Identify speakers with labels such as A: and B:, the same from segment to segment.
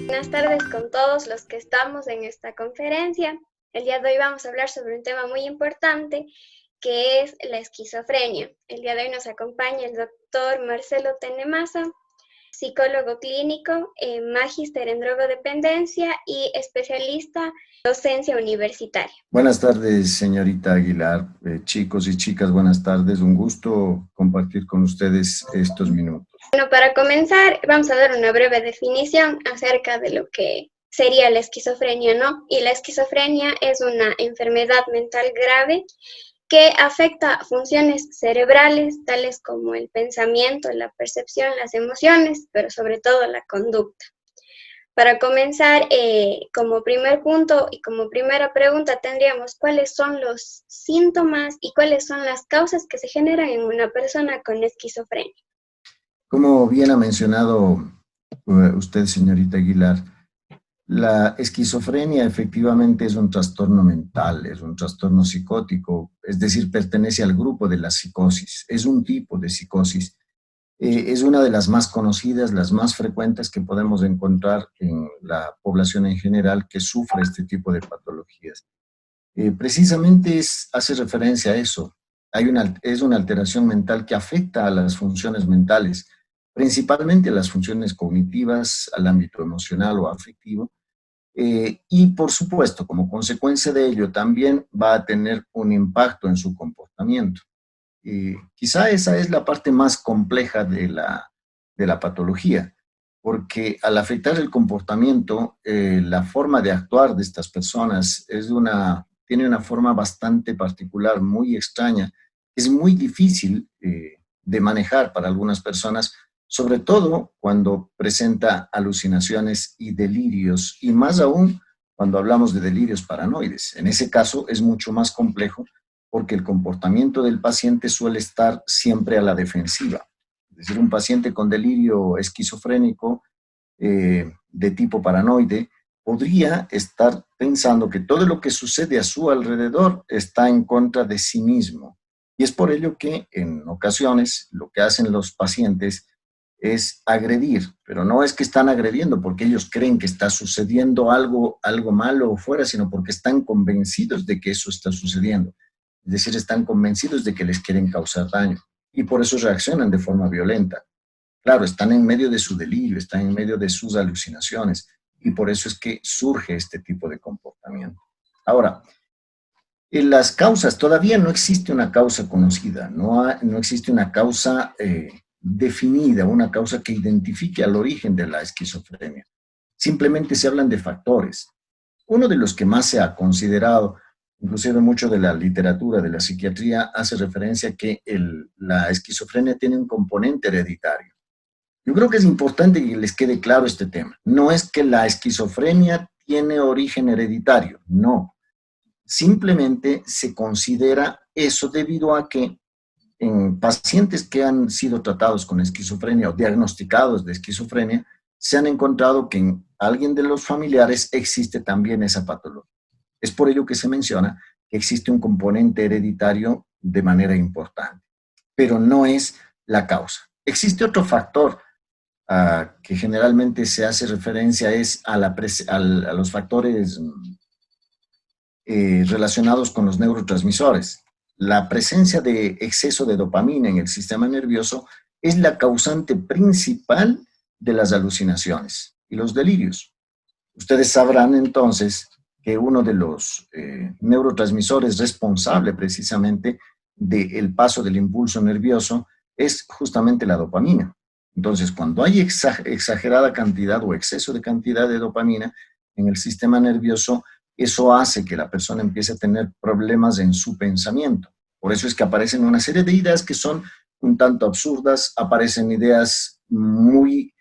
A: Buenas tardes con todos los que estamos en esta conferencia. El día de hoy vamos a hablar sobre un tema muy importante que es la esquizofrenia. El día de hoy nos acompaña el doctor Marcelo Tenemasa, psicólogo clínico, magíster en drogodependencia y especialista en docencia universitaria.
B: Buenas tardes, señorita Aguilar. Chicos y chicas, buenas tardes. Un gusto compartir con ustedes estos minutos.
A: Bueno, para comenzar, vamos a dar una breve definición acerca de lo que sería la esquizofrenia, ¿no? Y la esquizofrenia es una enfermedad mental grave que afecta funciones cerebrales tales como el pensamiento, la percepción, las emociones, pero sobre todo la conducta. Para comenzar, como primer punto y como primera pregunta tendríamos cuáles son los síntomas y cuáles son las causas que se generan en una persona con esquizofrenia.
B: Como bien ha mencionado usted, señorita Aguilar, la esquizofrenia efectivamente es un trastorno mental, es un trastorno psicótico, es decir, pertenece al grupo de la psicosis, es un tipo de psicosis. Es una de las más conocidas, las más frecuentes que podemos encontrar en la población en general que sufre este tipo de patologías. Precisamente hace referencia a eso. Es una alteración mental que afecta a las funciones mentales, principalmente a las funciones cognitivas, al ámbito emocional o afectivo, y por supuesto, como consecuencia de ello, también va a tener un impacto en su comportamiento. Quizá esa es la parte más compleja de la patología, porque al afectar el comportamiento, la forma de actuar de estas personas tiene una forma bastante particular, muy extraña. Es muy difícil de manejar para algunas personas, sobre todo cuando presenta alucinaciones y delirios, y más aún cuando hablamos de delirios paranoides. En ese caso es mucho más complejo porque el comportamiento del paciente suele estar siempre a la defensiva. Es decir, un paciente con delirio esquizofrénico de tipo paranoide podría estar pensando que todo lo que sucede a su alrededor está en contra de sí mismo. Y es por ello que en ocasiones lo que hacen los pacientes es agredir, pero no es que están agrediendo porque ellos creen que está sucediendo algo malo fuera, sino porque están convencidos de que eso está sucediendo. Es decir, están convencidos de que les quieren causar daño y por eso reaccionan de forma violenta. Claro, están en medio de su delirio, están en medio de sus alucinaciones y por eso es que surge este tipo de comportamiento. Ahora, en las causas, todavía no existe una causa conocida, no existe una causa definida, una causa que identifique al origen de la esquizofrenia. Simplemente se hablan de factores. Uno de los que más se ha considerado, inclusive mucho de la literatura de la psiquiatría, hace referencia a que la esquizofrenia tiene un componente hereditario. Yo creo que es importante que les quede claro este tema. No es que la esquizofrenia tiene origen hereditario, no. Simplemente se considera eso debido a que en pacientes que han sido tratados con esquizofrenia o diagnosticados de esquizofrenia, se han encontrado que en alguien de los familiares existe también esa patología. Es por ello que se menciona que existe un componente hereditario de manera importante, pero no es la causa. Existe otro factor que generalmente se hace referencia es a los factores relacionados con los neurotransmisores. La presencia de exceso de dopamina en el sistema nervioso es la causante principal de las alucinaciones y los delirios. Ustedes sabrán entonces que uno de los neurotransmisores responsable precisamente del paso del impulso nervioso es justamente la dopamina. Entonces, cuando hay exagerada cantidad o exceso de cantidad de dopamina en el sistema nervioso, eso hace que la persona empiece a tener problemas en su pensamiento. Por eso es que aparecen una serie de ideas que son un tanto absurdas, aparecen ideas muy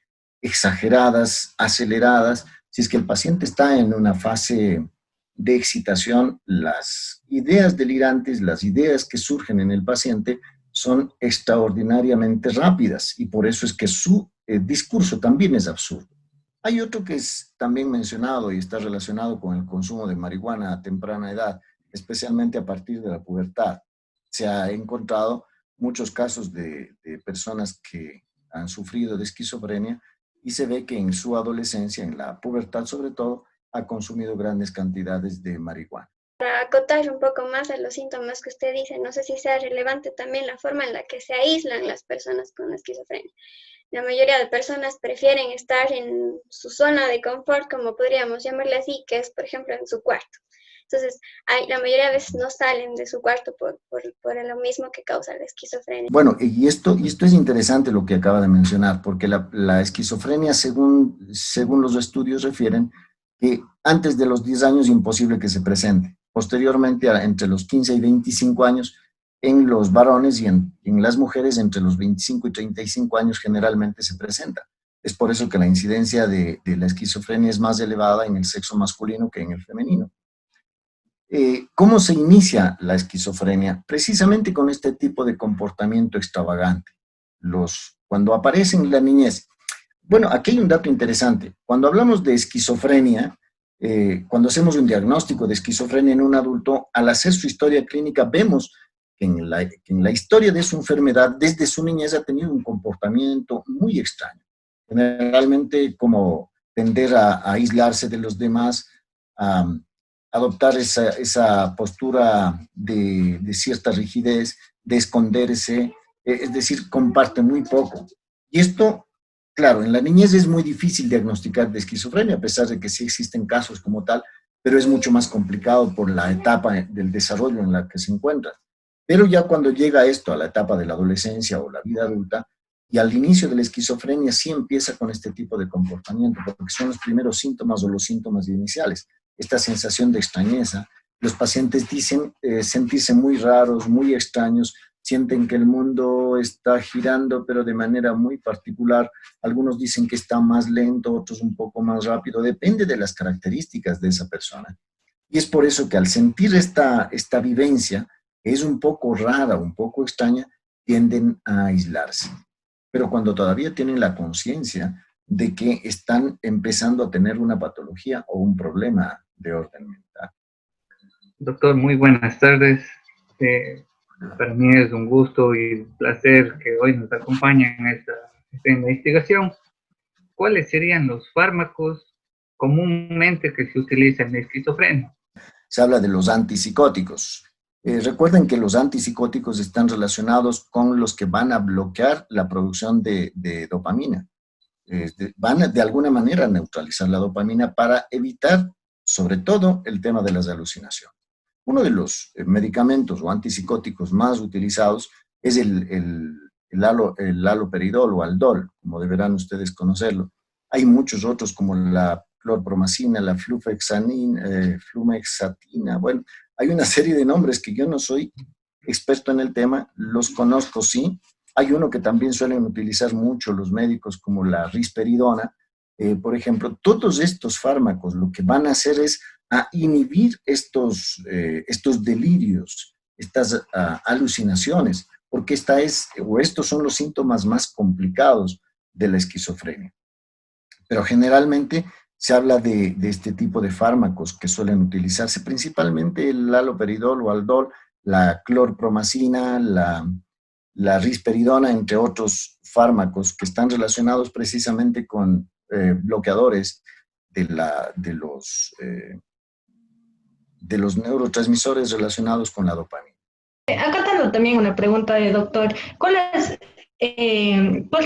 B: exageradas, aceleradas. Si es que el paciente está en una fase de excitación, las ideas delirantes, las ideas que surgen en el paciente son extraordinariamente rápidas y por eso es que su discurso también es absurdo. Hay otro que es también mencionado y está relacionado con el consumo de marihuana a temprana edad, especialmente a partir de la pubertad. Se ha encontrado muchos casos de personas que han sufrido de esquizofrenia y se ve que en su adolescencia, en la pubertad sobre todo, ha consumido grandes cantidades de marihuana.
A: Para acotar un poco más a los síntomas que usted dice, no sé si sea relevante también la forma en la que se aíslan las personas con esquizofrenia. La mayoría de personas prefieren estar en su zona de confort, como podríamos llamarle así, que es, por ejemplo, en su cuarto. Entonces, la mayoría de veces no salen de su cuarto por lo mismo que causa la esquizofrenia.
B: Bueno, y esto es interesante lo que acaba de mencionar, porque la esquizofrenia, según los estudios refieren, que antes de los 10 años es imposible que se presente. Posteriormente, entre los 15 y 25 años, en los varones y en las mujeres, entre los 25 y 35 años generalmente se presenta. Es por eso que la incidencia de la esquizofrenia es más elevada en el sexo masculino que en el femenino. ¿Cómo se inicia la esquizofrenia? Precisamente con este tipo de comportamiento extravagante. Cuando aparece en la niñez. Bueno, aquí hay un dato interesante. Cuando hablamos de esquizofrenia, cuando hacemos un diagnóstico de esquizofrenia en un adulto, al hacer su historia clínica vemos que en la historia de su enfermedad, desde su niñez ha tenido un comportamiento muy extraño. Generalmente como tender a aislarse de los demás, a adoptar esa postura de cierta rigidez, de esconderse, es decir, comparte muy poco. Y esto, claro, en la niñez es muy difícil diagnosticar de esquizofrenia, a pesar de que sí existen casos como tal, pero es mucho más complicado por la etapa del desarrollo en la que se encuentra. Pero ya cuando llega esto a la etapa de la adolescencia o la vida adulta, y al inicio de la esquizofrenia sí empieza con este tipo de comportamiento, porque son los primeros síntomas o los síntomas iniciales. Esta sensación de extrañeza. Los pacientes dicen sentirse muy raros, muy extraños, sienten que el mundo está girando, pero de manera muy particular. Algunos dicen que está más lento, otros un poco más rápido, depende de las características de esa persona. Y es por eso que al sentir esta vivencia, que es un poco rara, un poco extraña, tienden a aislarse. Pero cuando todavía tienen la conciencia de que están empezando a tener una patología o un problema de orden mental.
C: Doctor, muy buenas tardes. Para mí es un gusto y un placer que hoy nos acompañe en esta investigación. ¿Cuáles serían los fármacos comúnmente que se utilizan en la esquizofrenia?
B: Se habla de los antipsicóticos. Recuerden que los antipsicóticos están relacionados con los que van a bloquear la producción de dopamina. Van de alguna manera a neutralizar la dopamina para evitar, sobre todo, el tema de las alucinaciones. Uno de los medicamentos o antipsicóticos más utilizados es el haloperidol o Aldol, como deberán ustedes conocerlo. Hay muchos otros como la clorpromacina, la flumexatina. Bueno, hay una serie de nombres que yo no soy experto en el tema, los conozco sí. Hay uno que también suelen utilizar mucho los médicos como la risperidona. Por ejemplo, todos estos fármacos lo que van a hacer es a inhibir estos delirios, estas alucinaciones, porque estos son los síntomas más complicados de la esquizofrenia. Pero generalmente se habla de este tipo de fármacos que suelen utilizarse, principalmente el haloperidol o Aldol, la clorpromacina, la risperidona, entre otros fármacos que están relacionados precisamente con bloqueadores de los neurotransmisores relacionados con la dopamina.
D: Acá tengo también una pregunta, doctor. ¿Cuál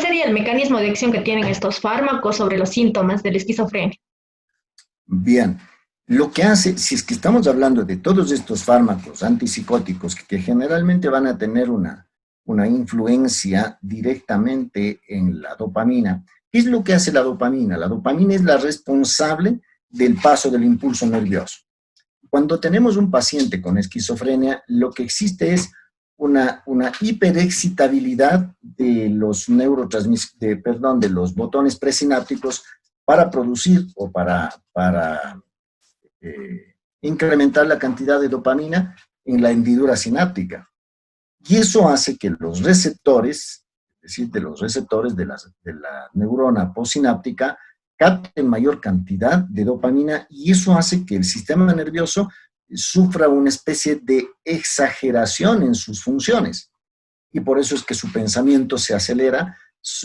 D: sería el mecanismo de acción que tienen estos fármacos sobre los síntomas de la esquizofrenia?
B: Bien, lo que hace, si es que estamos hablando de todos estos fármacos antipsicóticos que generalmente van a tener una influencia directamente en la dopamina, ¿qué es lo que hace la dopamina? La dopamina es la responsable del paso del impulso nervioso. Cuando tenemos un paciente con esquizofrenia, lo que existe es una hiperexcitabilidad de los de los botones presinápticos para producir o para incrementar la cantidad de dopamina en la hendidura sináptica. Y eso hace que los receptores, es decir, de los receptores de la neurona postsináptica, capten mayor cantidad de dopamina y eso hace que el sistema nervioso sufra una especie de exageración en sus funciones. y por eso es que su pensamiento se acelera,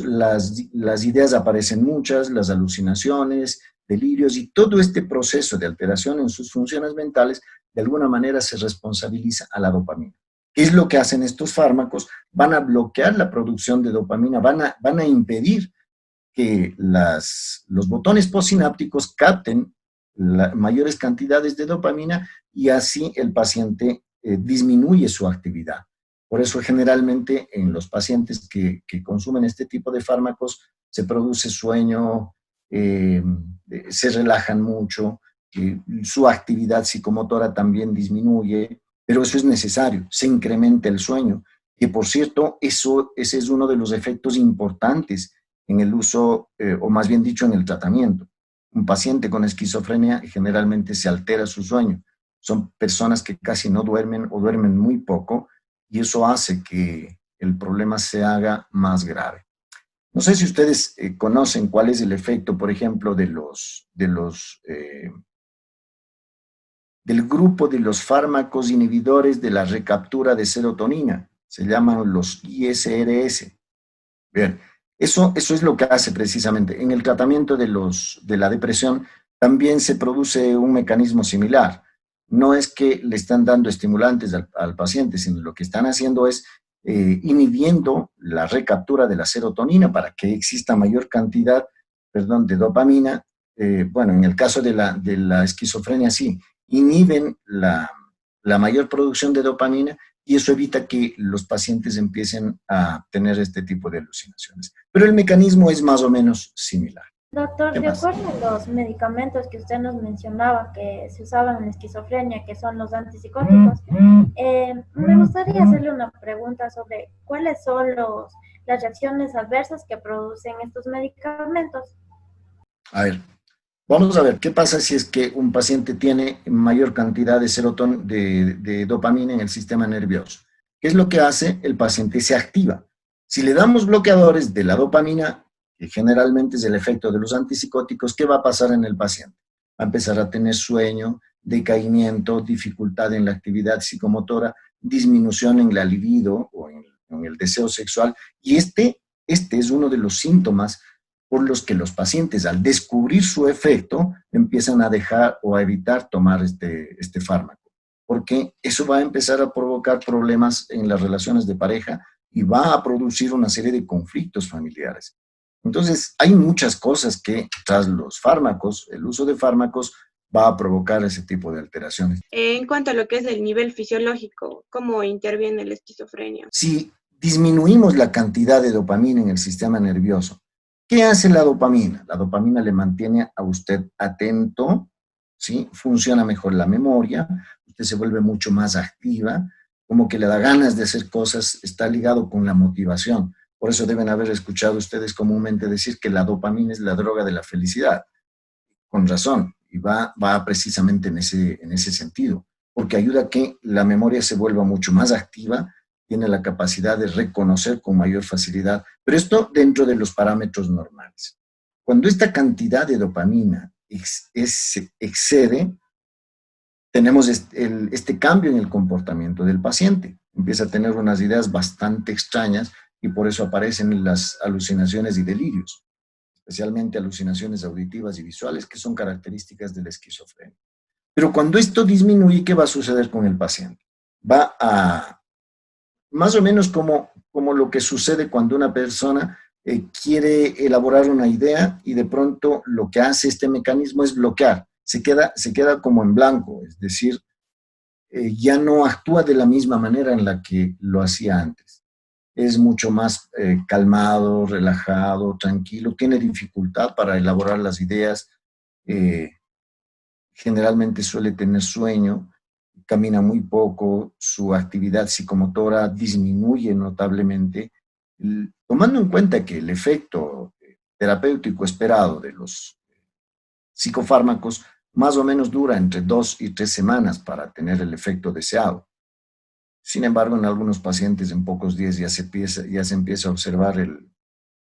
B: las ideas aparecen muchas, las alucinaciones, delirios, y todo este proceso de alteración en sus funciones mentales de alguna manera se responsabiliza a la dopamina. ¿Qué es lo que hacen estos fármacos? Van a bloquear la producción de dopamina, van a impedir que los botones postsinápticos capten mayores cantidades de dopamina y así el paciente disminuye su actividad. Por eso generalmente en los pacientes que consumen este tipo de fármacos se produce sueño, se relajan mucho, su actividad psicomotora también disminuye, pero eso es necesario, se incrementa el sueño. Que por cierto, ese es uno de los efectos importantes en el uso, o más bien dicho, en el tratamiento. Un paciente con esquizofrenia generalmente se altera su sueño. Son personas que casi no duermen o duermen muy poco, y eso hace que el problema se haga más grave. No sé si ustedes conocen cuál es el efecto, por ejemplo, del grupo de los fármacos inhibidores de la recaptura de serotonina. Se llaman los ISRS. Bien, eso es lo que hace precisamente. En el tratamiento de la depresión también se produce un mecanismo similar. No es que le están dando estimulantes al paciente, sino lo que están haciendo es inhibiendo la recaptura de la serotonina para que exista mayor cantidad, de dopamina. Bueno, en el caso de la esquizofrenia sí, inhiben la mayor producción de dopamina y eso evita que los pacientes empiecen a tener este tipo de alucinaciones. Pero el mecanismo es más o menos similar.
E: Doctor, de acuerdo a los medicamentos que usted nos mencionaba que se usaban en esquizofrenia, que son los antipsicóticos, me gustaría hacerle una pregunta sobre cuáles son las reacciones adversas que producen estos medicamentos.
B: A ver, vamos a ver, ¿qué pasa si es que un paciente tiene mayor cantidad de dopamina en el sistema nervioso? ¿Qué es lo que hace? El paciente se activa. Si le damos bloqueadores de la dopamina, que generalmente es el efecto de los antipsicóticos, ¿qué va a pasar en el paciente? Va a empezar a tener sueño, decaimiento, dificultad en la actividad psicomotora, disminución en la libido o en el deseo sexual, y este es uno de los síntomas por los que los pacientes, al descubrir su efecto, empiezan a dejar o a evitar tomar este fármaco, porque eso va a empezar a provocar problemas en las relaciones de pareja y va a producir una serie de conflictos familiares. Entonces, hay muchas cosas que tras los fármacos, el uso de fármacos, va a provocar ese tipo de alteraciones.
F: En cuanto a lo que es el nivel fisiológico, ¿cómo interviene la esquizofrenia?
B: Si disminuimos la cantidad de dopamina en el sistema nervioso, ¿qué hace la dopamina? La dopamina le mantiene a usted atento, ¿sí? Funciona mejor la memoria, usted se vuelve mucho más activa, como que le da ganas de hacer cosas, está ligado con la motivación. Por eso deben haber escuchado ustedes comúnmente decir que la dopamina es la droga de la felicidad. Con razón, y va precisamente en ese sentido, porque ayuda a que la memoria se vuelva mucho más activa, tiene la capacidad de reconocer con mayor facilidad, pero esto dentro de los parámetros normales. Cuando esta cantidad de dopamina excede, tenemos este cambio en el comportamiento del paciente. Empieza a tener unas ideas bastante extrañas y por eso aparecen las alucinaciones y delirios, especialmente alucinaciones auditivas y visuales, que son características de la esquizofrenia. Pero cuando esto disminuye, ¿qué va a suceder con el paciente? Va a, más o menos como lo que sucede cuando una persona quiere elaborar una idea y de pronto lo que hace este mecanismo es bloquear, se queda como en blanco, es decir, ya no actúa de la misma manera en la que lo hacía antes. Es mucho más calmado, relajado, tranquilo, tiene dificultad para elaborar las ideas, generalmente suele tener sueño, camina muy poco, su actividad psicomotora disminuye notablemente, tomando en cuenta que el efecto terapéutico esperado de los psicofármacos más o menos dura entre 2 y 3 semanas para tener el efecto deseado. Sin embargo, en algunos pacientes en pocos días ya se empieza a observar el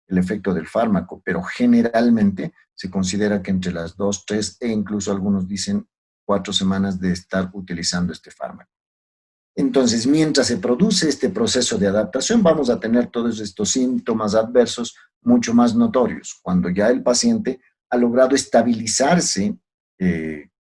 B: efecto del fármaco, pero generalmente se considera que entre las 2, 3 e incluso algunos dicen 4 semanas de estar utilizando este fármaco. Entonces, mientras se produce este proceso de adaptación, vamos a tener todos estos síntomas adversos mucho más notorios, cuando ya el paciente ha logrado estabilizarse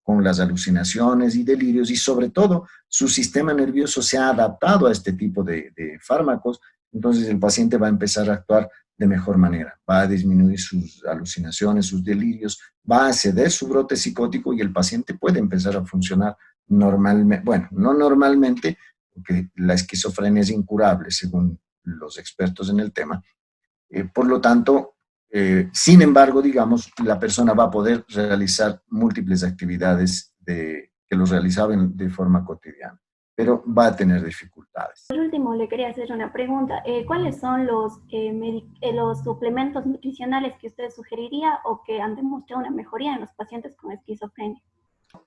B: con las alucinaciones y delirios, y sobre todo su sistema nervioso se ha adaptado a este tipo de fármacos. Entonces el paciente va a empezar a actuar de mejor manera, va a disminuir sus alucinaciones, sus delirios, va a ceder su brote psicótico y el paciente puede empezar a funcionar normalmente, bueno, no normalmente, porque la esquizofrenia es incurable según los expertos en el tema. Por lo tanto, sin embargo, digamos, la persona va a poder realizar múltiples actividades que los realizaban de forma cotidiana, pero va a tener dificultades.
G: Por último, le quería hacer una pregunta. ¿Cuáles son los suplementos nutricionales que usted sugeriría o que han demostrado una mejoría en los pacientes con esquizofrenia?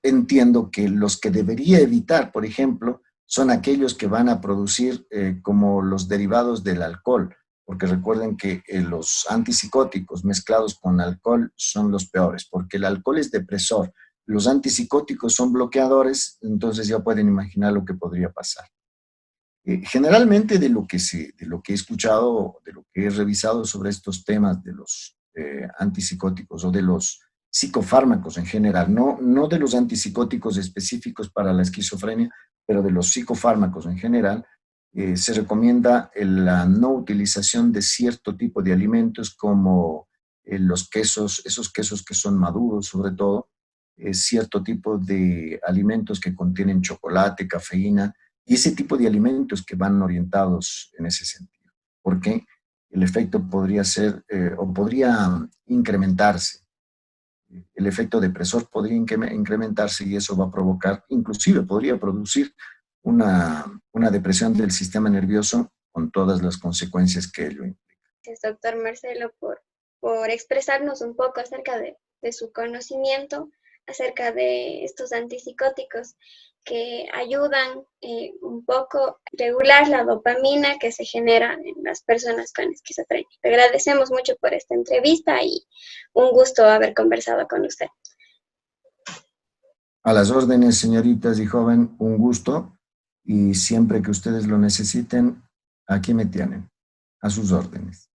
B: Entiendo que los que debería evitar, por ejemplo, son aquellos que van a producir como los derivados del alcohol, porque recuerden que los antipsicóticos mezclados con alcohol son los peores, porque el alcohol es depresor, los antipsicóticos son bloqueadores, entonces ya pueden imaginar lo que podría pasar. Generalmente de lo que he escuchado, de lo que he revisado sobre estos temas de los antipsicóticos o de los psicofármacos en general, no de los antipsicóticos específicos para la esquizofrenia, pero de los psicofármacos en general, se recomienda la no utilización de cierto tipo de alimentos como los quesos, esos quesos que son maduros sobre todo, cierto tipo de alimentos que contienen chocolate, cafeína, y ese tipo de alimentos que van orientados en ese sentido, porque el efecto podría ser o podría incrementarse. El efecto depresor podría incrementarse y eso va a provocar, inclusive podría producir una depresión del sistema nervioso con todas las consecuencias que ello implica.
A: Gracias, doctor Marcelo, por expresarnos un poco acerca de su conocimiento, acerca de estos antipsicóticos que ayudan un poco a regular la dopamina que se genera en las personas con esquizofrenia. Le agradecemos mucho por esta entrevista y un gusto haber conversado con usted.
B: A las órdenes, señoritas y joven, un gusto, y siempre que ustedes lo necesiten, aquí me tienen, a sus órdenes.